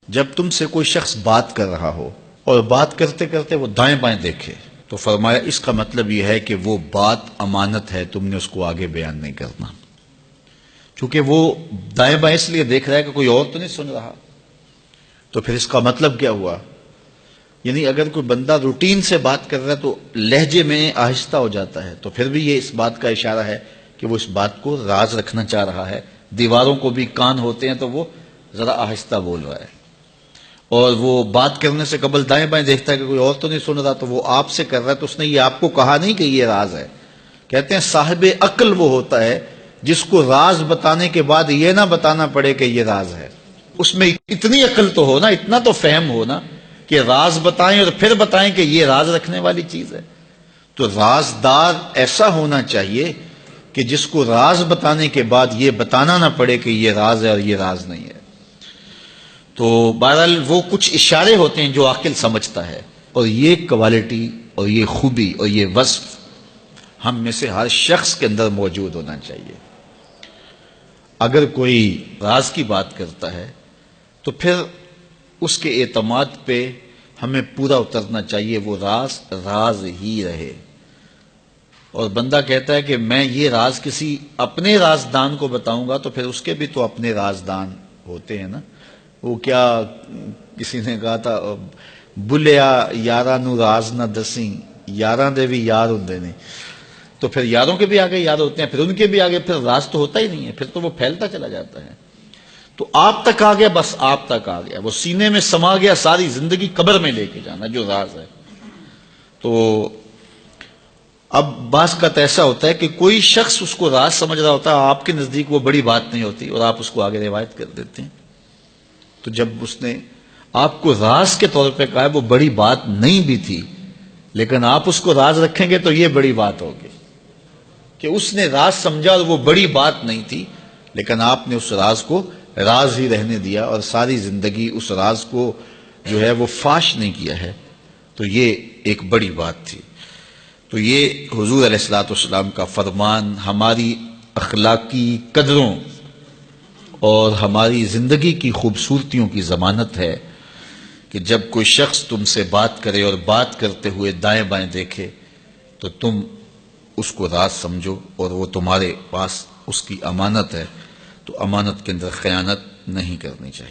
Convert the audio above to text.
جب تم سے کوئی شخص بات کر رہا ہو اور بات کرتے کرتے وہ دائیں بائیں دیکھے تو فرمایا اس کا مطلب یہ ہے کہ وہ بات امانت ہے، تم نے اس کو آگے بیان نہیں کرنا، کیونکہ وہ دائیں بائیں اس لیے دیکھ رہا ہے کہ کوئی اور تو نہیں سن رہا۔ تو پھر اس کا مطلب کیا ہوا؟ یعنی اگر کوئی بندہ روٹین سے بات کر رہا ہے تو لہجے میں آہستہ ہو جاتا ہے، تو پھر بھی یہ اس بات کا اشارہ ہے کہ وہ اس بات کو راز رکھنا چاہ رہا ہے۔ دیواروں کو بھی کان ہوتے ہیں تو وہ ذرا آہستہ بول رہا ہے، اور وہ بات کرنے سے قبل دائیں بائیں دیکھتا ہے کہ کوئی اور تو نہیں سن رہا، تو وہ آپ سے کر رہا ہے، تو اس نے یہ آپ کو کہا نہیں کہ یہ راز ہے۔ کہتے ہیں صاحب عقل وہ ہوتا ہے جس کو راز بتانے کے بعد یہ نہ بتانا پڑے کہ یہ راز ہے۔ اس میں اتنی عقل تو ہو نا، اتنا تو فہم ہو نا کہ راز بتائیں اور پھر بتائیں کہ یہ راز رکھنے والی چیز ہے۔ تو رازدار ایسا ہونا چاہیے کہ جس کو راز بتانے کے بعد یہ بتانا نہ پڑے کہ یہ راز ہے اور یہ راز نہیں ہے۔ تو بہرحال وہ کچھ اشارے ہوتے ہیں جو عاقل سمجھتا ہے، اور یہ کوالٹی اور یہ خوبی اور یہ وصف ہم میں سے ہر شخص کے اندر موجود ہونا چاہیے۔ اگر کوئی راز کی بات کرتا ہے تو پھر اس کے اعتماد پہ ہمیں پورا اترنا چاہیے، وہ راز راز ہی رہے۔ اور بندہ کہتا ہے کہ میں یہ راز کسی اپنے رازدان کو بتاؤں گا، تو پھر اس کے بھی تو اپنے رازدان ہوتے ہیں نا۔ وہ کیا کسی نے کہا تھا، بلیا یاراں نو راز نہ دسیں، یاراں دے بھی یار ہوندے نے۔ تو پھر یاروں کے بھی آگے یار ہوتے ہیں، پھر ان کے بھی آگے پھر راز تو ہوتا ہی نہیں ہے، پھر تو وہ پھیلتا چلا جاتا ہے۔ تو آپ تک آ گیا، بس آپ تک آ گیا، وہ سینے میں سما گیا، ساری زندگی قبر میں لے کے جانا جو راز ہے۔ تو اب بعض کا ایسا ہوتا ہے کہ کوئی شخص اس کو راز سمجھ رہا ہوتا ہے، آپ کے نزدیک وہ بڑی بات نہیں ہوتی، اور آپ اس کو آگے روایت کر دیتے ہیں۔ تو جب اس نے آپ کو راز کے طور پہ کہا ہے، وہ بڑی بات نہیں بھی تھی، لیکن آپ اس کو راز رکھیں گے تو یہ بڑی بات ہوگی کہ اس نے راز سمجھا اور وہ بڑی بات نہیں تھی، لیکن آپ نے اس راز کو راز ہی رہنے دیا اور ساری زندگی اس راز کو جو ہے وہ فاش نہیں کیا ہے، تو یہ ایک بڑی بات تھی۔ تو یہ حضور علیہ الصلوۃ والسلام کا فرمان ہماری اخلاقی قدروں اور ہماری زندگی کی خوبصورتیوں کی ضمانت ہے کہ جب کوئی شخص تم سے بات کرے اور بات کرتے ہوئے دائیں بائیں دیکھے تو تم اس کو راز سمجھو، اور وہ تمہارے پاس اس کی امانت ہے، تو امانت کے اندر خیانت نہیں کرنی چاہیے۔